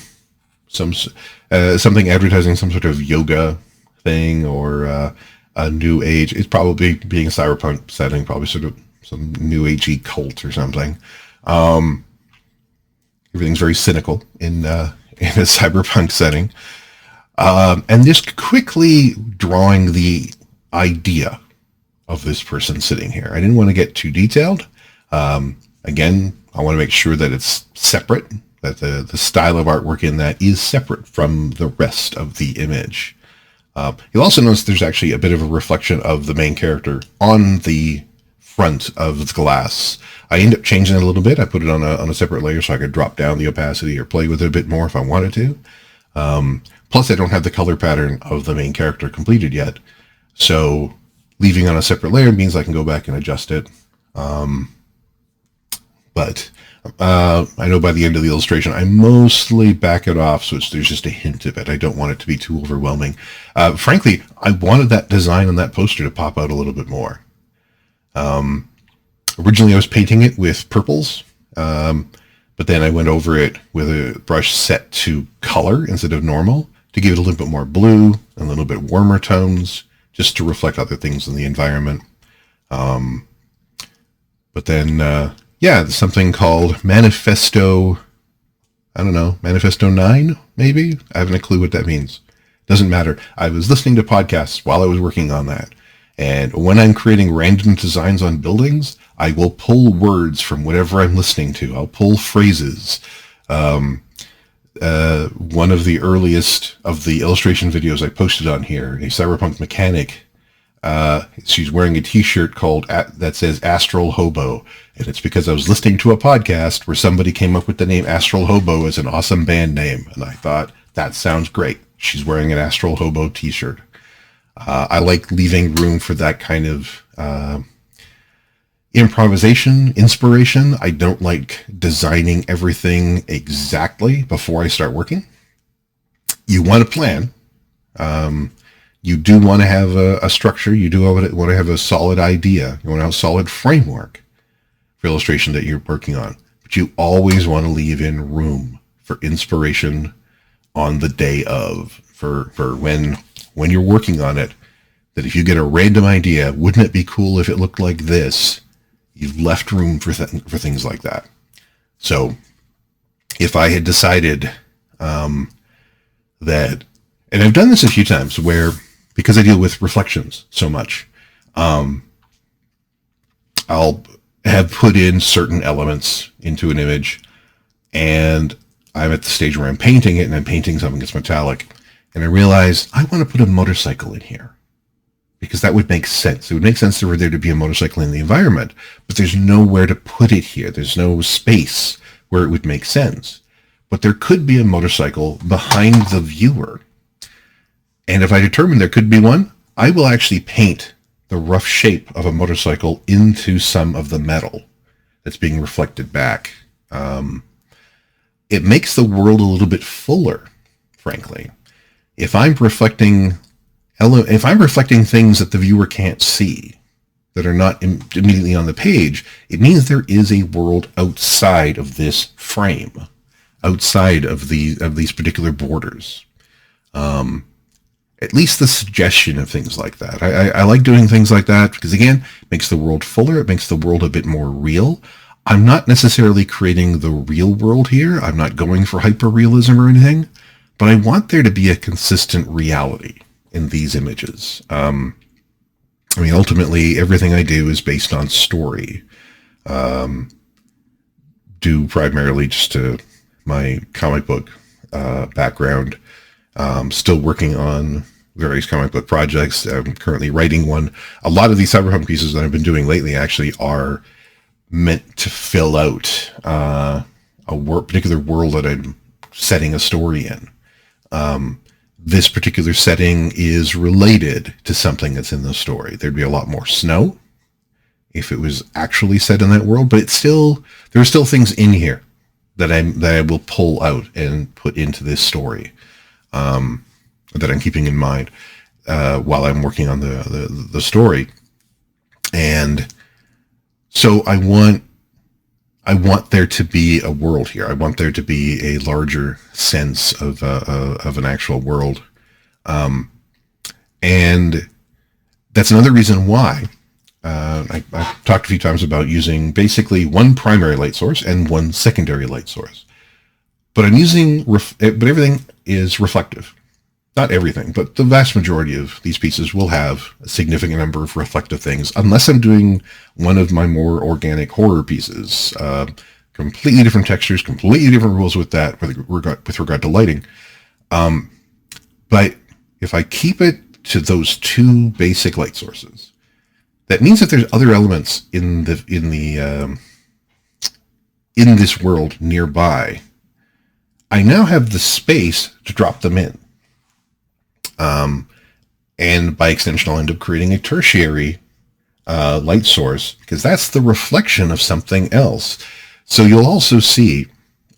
something advertising some sort of yoga thing, or a new age. It's probably, being a cyberpunk setting, probably sort of some new agey cult or something. Everything's very cynical in a cyberpunk setting. And just quickly drawing the idea of this person sitting here. I didn't want to get too detailed. Again, I want to make sure that it's separate, that the style of artwork in that is separate from the rest of the image. You'll also notice there's actually a bit of a reflection of the main character on the front of the glass. I end up changing it a little bit. I put it on a separate layer so I could drop down the opacity or play with it a bit more if I wanted to. Plus, I don't have the color pattern of the main character completed yet. So leaving on a separate layer means I can go back and adjust it. But I know by the end of the illustration, I mostly back it off so there's just a hint of it. I don't want it to be too overwhelming. Frankly, I wanted that design on that poster to pop out a little bit more. Originally, I was painting it with purples, but then I went over it with a brush set to color instead of normal to give it a little bit more blue and a little bit warmer tones, just to reflect other things in the environment. But then, yeah, there's something called Manifesto, I don't know, Manifesto 9, maybe? I haven't a clue what that means. Doesn't matter. I was listening to podcasts while I was working on that. And when I'm creating random designs on buildings, I will pull words from whatever I'm listening to. I'll pull phrases. One of the earliest of the illustration videos I posted on here, a cyberpunk mechanic, she's wearing a t-shirt that says Astral Hobo. And it's because I was listening to a podcast where somebody came up with the name Astral Hobo as an awesome band name. And I thought, that sounds great. She's wearing an Astral Hobo t-shirt. I like leaving room for that kind of improvisation, inspiration. I don't like designing everything exactly before I start working. You want to plan. You do want to have a structure. You do want to have a solid idea. You want to have a solid framework for illustration that you're working on. But you always want to leave in room for inspiration on the day of, for when you're working on it, that if you get a random idea, wouldn't it be cool if it looked like this? You've left room for things like that. So if I had decided that, and I've done this a few times where, because I deal with reflections so much, I'll have put in certain elements into an image, and I'm at the stage where I'm painting it, and I'm painting something that's metallic, and I realize I want to put a motorcycle in here because that would make sense. It would make sense for there to be a motorcycle in the environment, but there's nowhere to put it here. There's no space where it would make sense. But there could be a motorcycle behind the viewer. And if I determine there could be one, I will actually paint the rough shape of a motorcycle into some of the metal that's being reflected back. It makes the world a little bit fuller, frankly. If I'm reflecting things that the viewer can't see, that are not immediately on the page, it means there is a world outside of this frame, outside of these particular borders. At least the suggestion of things like that. I like doing things like that because, again, it makes the world fuller. It makes the world a bit more real. I'm not necessarily creating the real world here. I'm not going for hyper-realism or anything, but I want there to be a consistent reality in these images. I mean, ultimately, everything I do is based on story, due primarily just to my comic book background. Still working on various comic book projects. I'm currently writing one. A lot of these cyberpunk pieces that I've been doing lately actually are meant to fill out a particular world that I'm setting a story in. This particular setting is related to something that's in the story. There'd be a lot more snow if it was actually set in that world, but there are still things in here that I will pull out and put into this story. That I'm keeping in mind while I'm working on the story. And so I want there to be a world here. I want there to be a larger sense of an actual world. And that's another reason why I've talked a few times about using basically one primary light source and one secondary light source. But I'm using, but everything is reflective. not everything, but the vast majority of these pieces will have a significant number of reflective things, unless I'm doing one of my more organic horror pieces. Completely different textures, completely different rules with that, with regard to lighting. But if I keep it to those two basic light sources, that means that there's other elements in this world nearby. I now have the space to drop them in. And by extension, I'll end up creating a tertiary light source, because that's the reflection of something else. So you'll also see,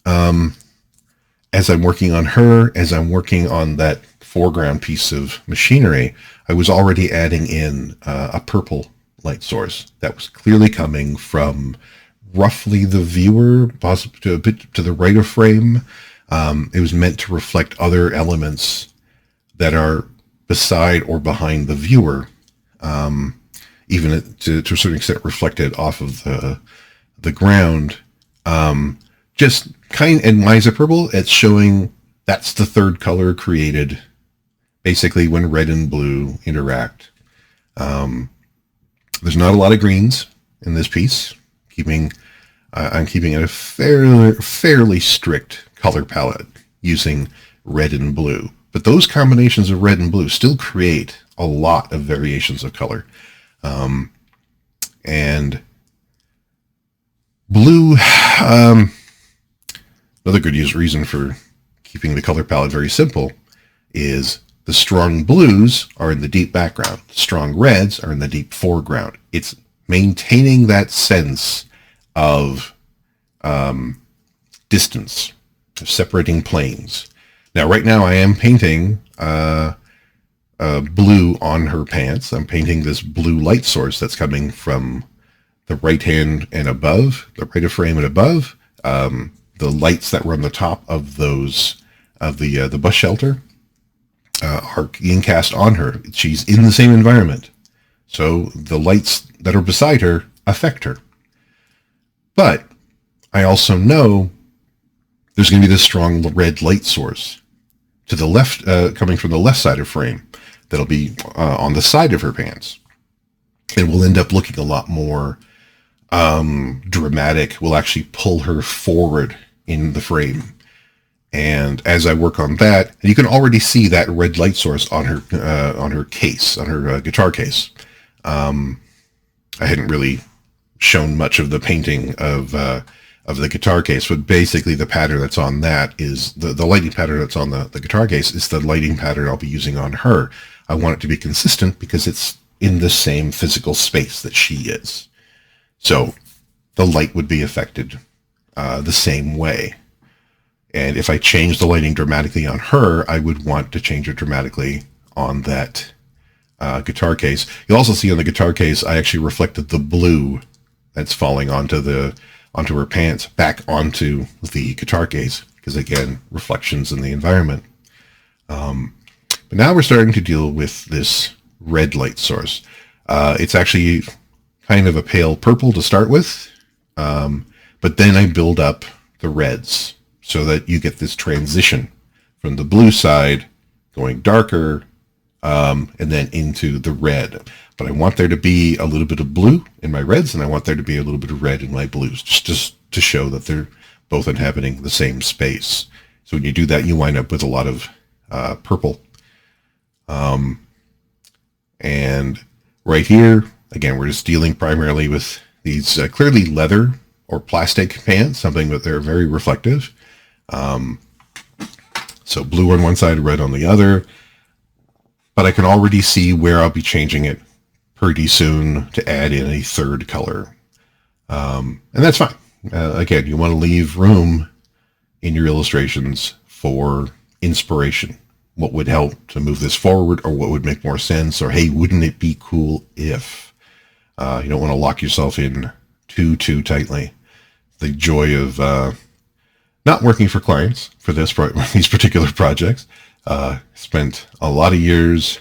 as I'm working on her, as I'm working on that foreground piece of machinery, I was already adding in a purple light source that was clearly coming from roughly the viewer, possibly a bit to the right of frame. It was meant to reflect other elements that are beside or behind the viewer, even to a certain extent reflected off of the ground. And why is it purple? It's showing that's the third color created basically when red and blue interact. There's not a lot of greens in this piece. I'm keeping it a fairly strict color palette using red and blue. But those combinations of red and blue still create a lot of variations of color. And blue, another good reason for keeping the color palette very simple is the strong blues are in the deep background. The strong reds are in the deep foreground. It's maintaining that sense of distance, of separating planes. Now, right now, I am painting blue on her pants. I'm painting this blue light source that's coming from the right hand and above, the right of frame and above. The lights that were on the top of the bus shelter are being cast on her. She's in the same environment, so the lights that are beside her affect her. But I also know there's going to be this strong red light source to the left, coming from the left side of frame, that'll be on the side of her pants. And will end up looking a lot more dramatic. Will actually pull her forward in the frame. And as I work on that, and you can already see that red light source on her case, on her guitar case. I hadn't really shown much of the painting of the guitar case, but basically the pattern that's on that is the lighting pattern that's on the guitar case is the lighting pattern I'll be using on her. I want it to be consistent because it's in the same physical space that she is. So the light would be affected the same way. And if I change the lighting dramatically on her, I would want to change it dramatically on that guitar case. You'll also see on the guitar case, I actually reflected the blue that's falling onto her pants back onto the guitar case, because again, reflections in the environment. But now we're starting to deal with this red light source. It's actually kind of a pale purple to start with, but then I build up the reds so that you get this transition from the blue side going darker and then into the red. But I want there to be a little bit of blue in my reds, and I want there to be a little bit of red in my blues, just to show that they're both inhabiting the same space. So when you do that, you wind up with a lot of purple. And right here, again, we're just dealing primarily with these clearly leather or plastic pants, something that they're very reflective. So blue on one side, red on the other. But I can already see where I'll be changing it pretty soon to add in a third color. And that's fine. Again, you want to leave room in your illustrations for inspiration. What would help to move this forward, or what would make more sense, or hey, wouldn't it be cool if? You don't want to lock yourself in too tightly. The joy of not working for clients for these particular projects. Spent a lot of years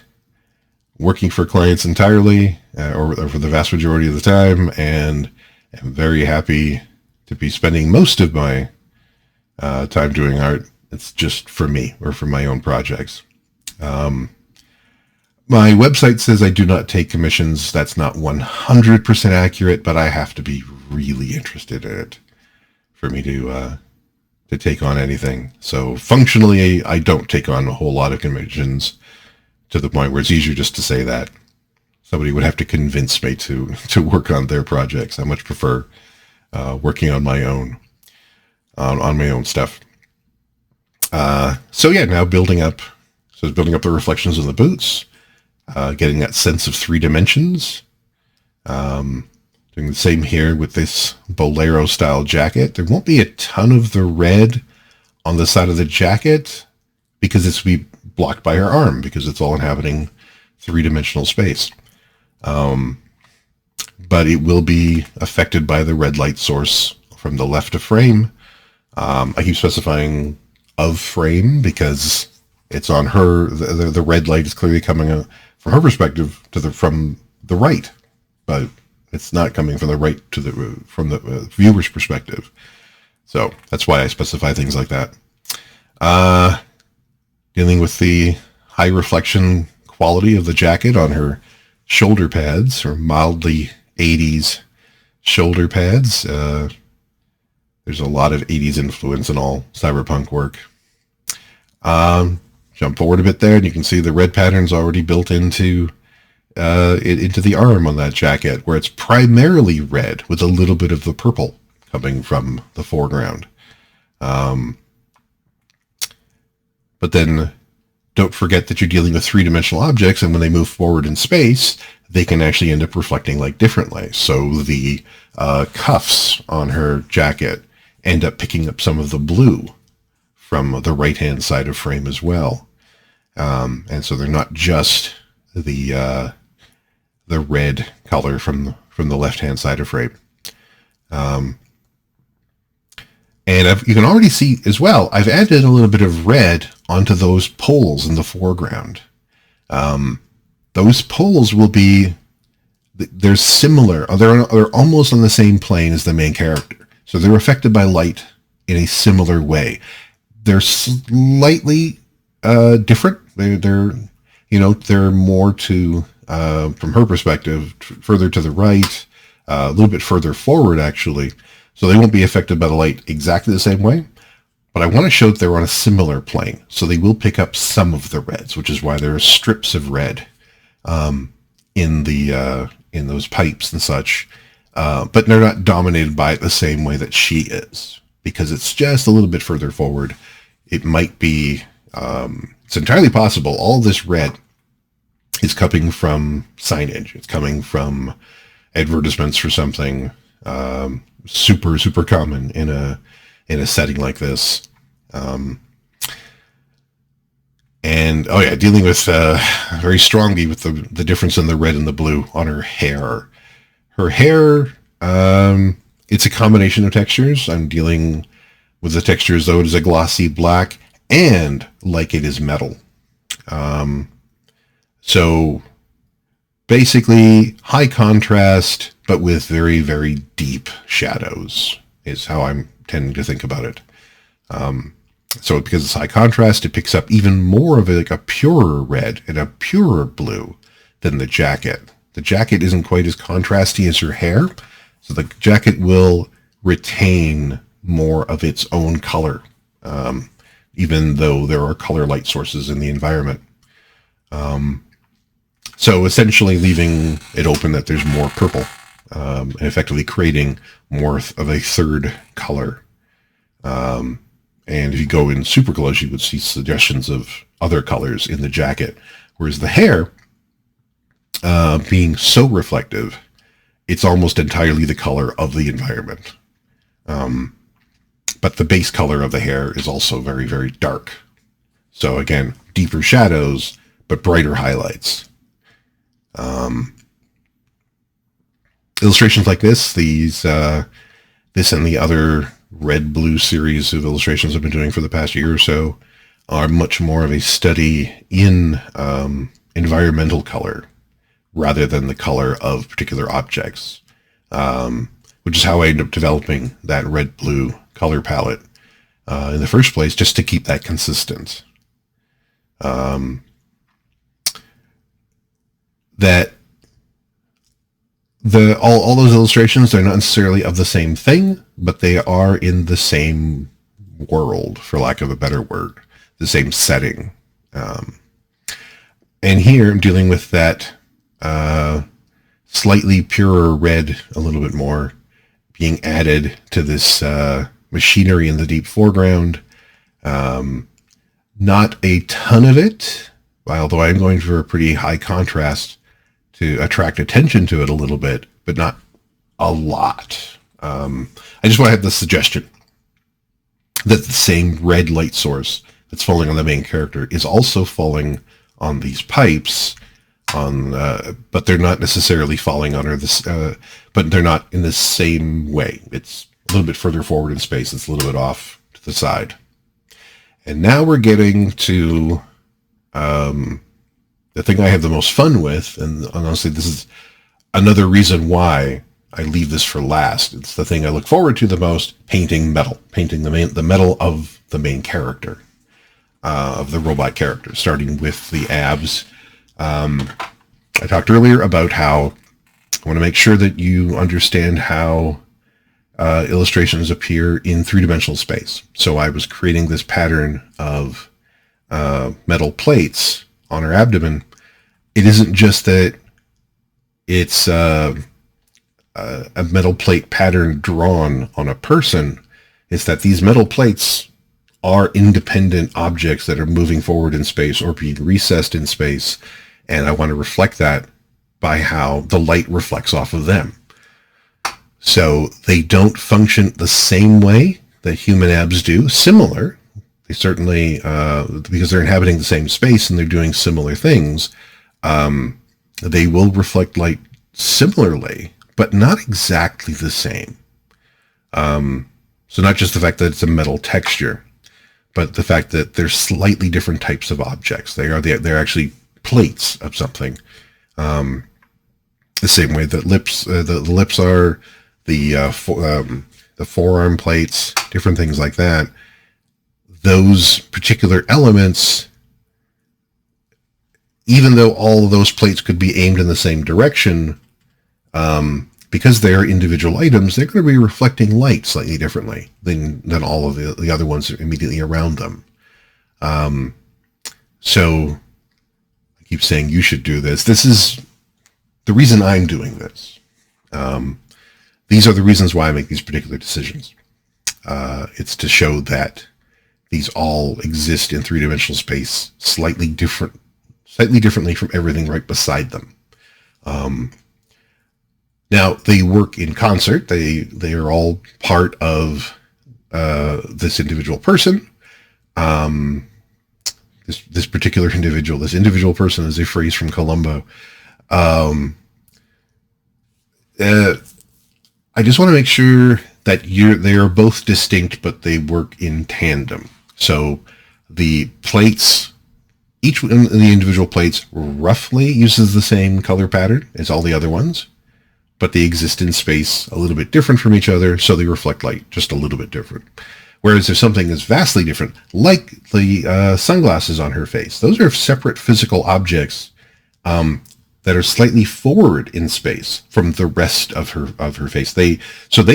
working for clients entirely, or for the vast majority of the time, and am very happy to be spending most of my time doing art. It's just for me, or for my own projects. My website says I do not take commissions. That's not 100% accurate, but I have to be really interested in it for me to take on anything. So functionally, I don't take on a whole lot of commissions to the point where it's easier just to say that. Somebody would have to convince me to work on their projects. I much prefer working on my own stuff. So yeah, now building up the reflections of the boots. Getting that sense of 3 dimensions. Doing the same here with this bolero style jacket. There won't be a ton of the red on the side of the jacket because it's be blocked by her arm because it's all inhabiting 3-dimensional space. But it will be affected by the red light source from the left of frame. I keep specifying of frame because it's on her. The red light is clearly coming from her perspective from the right, but it's not coming from the right from the viewer's perspective. So that's why I specify things like that. Dealing with the high reflection quality of the jacket on her shoulder pads, or mildly 80s shoulder pads. There's a lot of 80s influence in all cyberpunk work. Jump forward a bit there, and you can see the red pattern's already built into the arm on that jacket, where it's primarily red with a little bit of the purple coming from the foreground. But then don't forget that you're dealing with 3-dimensional objects, and when they move forward in space, they can actually end up reflecting light differently. So the cuffs on her jacket end up picking up some of the blue from the right-hand side of frame as well. And so they're not just the red color from the left-hand side of frame. And you can already see as well, I've added a little bit of red onto those poles in the foreground. Those poles will be, they're similar, they're almost on the same plane as the main character. So they're affected by light in a similar way. They're slightly different. They're more to, from her perspective, further to the right, a little bit further forward actually. So they won't be affected by the light exactly the same way, but I want to show that they're on a similar plane. So they will pick up some of the reds, which is why there are strips of red in those pipes and such. But they're not dominated by it the same way that she is, because it's just a little bit further forward. It might be, it's entirely possible all this red is coming from signage. It's coming from advertisements for something super, super common in a setting like this. And oh yeah, dealing with very strongly with the difference in the red and the blue on her hair. Her hair, it's a combination of textures. I'm dealing with the texture as though it is a glossy black and like it is metal. So basically high contrast, but with very, very deep shadows is how I'm tending to think about it. So because it's high contrast, it picks up even more of a purer red and a purer blue than the jacket. The jacket isn't quite as contrasty as her hair, so the jacket will retain more of its own color, even though there are color light sources in the environment. So essentially leaving it open that there's more purple, and effectively creating more of a third color. And if you go in super close, you would see suggestions of other colors in the jacket, whereas the hair, being so reflective, it's almost entirely the color of the environment. But the base color of the hair is also very, very dark. So again, deeper shadows, but brighter highlights. Illustrations like this and the other red-blue series of illustrations I've been doing for the past year or so are much more of a study in environmental color rather than the color of particular objects, which is how I ended up developing that red-blue color palette in the first place, just to keep that consistent. that all those illustrations, they're not necessarily of the same thing, but they are in the same world, for lack of a better word, the same setting. And here I'm dealing with that slightly purer red, a little bit more, being added to this machinery in the deep foreground. Not a ton of it, although I'm going for a pretty high contrast to attract attention to it a little bit, but not a lot. I just want to have the suggestion that the same red light source that's falling on the main character is also falling on these pipes, but they're not necessarily falling on her. But they're not in the same way. It's a little bit further forward in space. It's a little bit off to the side. And now we're getting to the thing I have the most fun with, and honestly, this is another reason why I leave this for last. It's the thing I look forward to the most: painting metal, painting the metal of the main character, of the robot character, starting with the abs. I talked earlier about how I want to make sure that you understand how illustrations appear in three-dimensional space. So I was creating this pattern of metal plates on her abdomen. It isn't just that it's a metal plate pattern drawn on a person. It's that these metal plates are independent objects that are moving forward in space or being recessed in space. And I want to reflect that by how the light reflects off of them. So they don't function the same way that human abs do. Similar. They certainly, because they're inhabiting the same space and they're doing similar things, they will reflect light similarly, but not exactly the same. So not just the fact that it's a metal texture, but the fact that they're slightly different types of objects. They're actually plates of something. The same way that the lips are, the forearm plates, different things like that. Those particular elements, even though all of those plates could be aimed in the same direction, because they are individual items, they're going to be reflecting light slightly differently than all of the other ones immediately around them. So I keep saying you should do this. This is the reason I'm doing this. These are the reasons why I make these particular decisions. It's to show that these all exist in three-dimensional space slightly differently from everything right beside them. Now, they work in concert. They are all part of this individual person. This particular individual, this individual person is a phrase from Columbo. I just want to make sure that they are both distinct, but they work in tandem. So the plates, each one of the individual plates roughly uses the same color pattern as all the other ones, but they exist in space a little bit different from each other, so they reflect light just a little bit different. Whereas if something is vastly different, like the sunglasses on her face, those are separate physical objects that are slightly forward in space from the rest of her face. They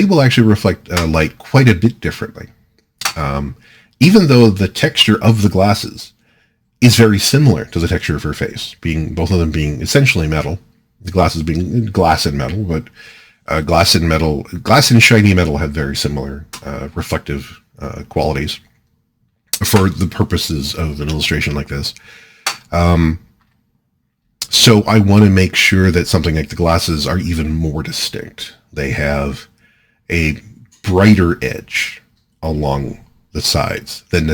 will actually reflect light quite a bit differently. Even though the texture of the glasses is very similar to the texture of her face, both of them being essentially metal, the glasses being glass and metal, but glass and shiny metal have very similar reflective qualities for the purposes of an illustration like this. So I want to make sure that something like the glasses are even more distinct. They have a brighter edge along the sides than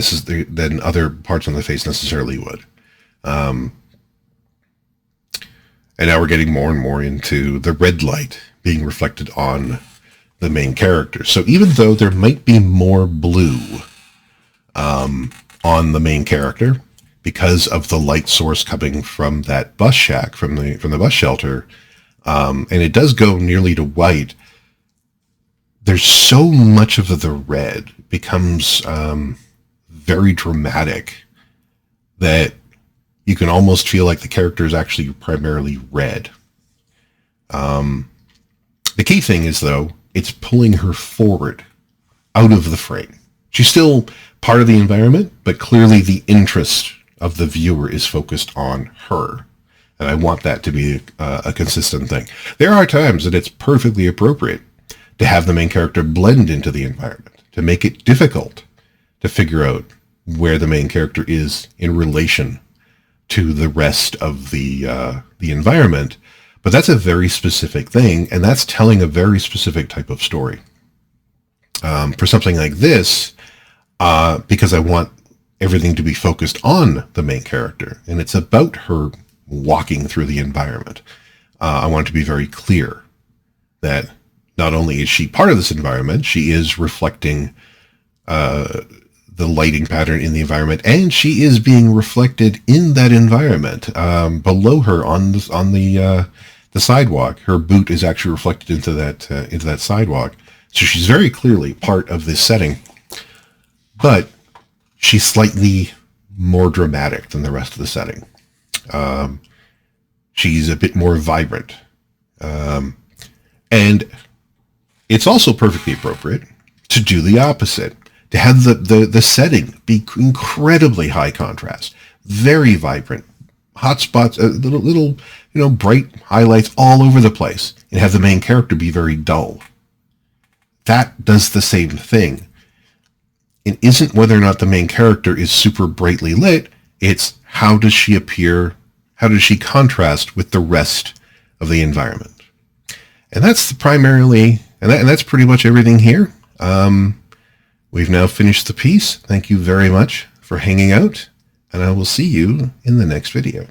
other parts on the face necessarily would. And now we're getting more and more into the red light being reflected on the main character. So even though there might be more blue on the main character because of the light source coming from that bus shack, from the bus shelter, and it does go nearly to white, there's so much of the red becomes very dramatic that you can almost feel like the character is actually primarily red. The key thing is, though, it's pulling her forward out of the frame. She's still part of the environment, but clearly the interest of the viewer is focused on her. And I want that to be a consistent thing. There are times that it's perfectly appropriate to have the main character blend into the environment, to make it difficult to figure out where the main character is in relation to the rest of the environment. But that's a very specific thing, and that's telling a very specific type of story. For something like this, because I want everything to be focused on the main character, and it's about her walking through the environment, I want it to be very clear that not only is she part of this environment, she is reflecting the lighting pattern in the environment, and she is being reflected in that environment. Below her on the sidewalk, her boot is actually reflected into that sidewalk. So she's very clearly part of this setting, but she's slightly more dramatic than the rest of the setting. She's a bit more vibrant. And it's also perfectly appropriate to do the opposite, to have the setting be incredibly high contrast, very vibrant, hot spots, little bright highlights all over the place, and have the main character be very dull. That does the same thing. It isn't whether or not the main character is super brightly lit, it's how does she appear, how does she contrast with the rest of the environment. And that's primarily, and that's pretty much everything here. We've now finished the piece. Thank you very much for hanging out, and I will see you in the next video.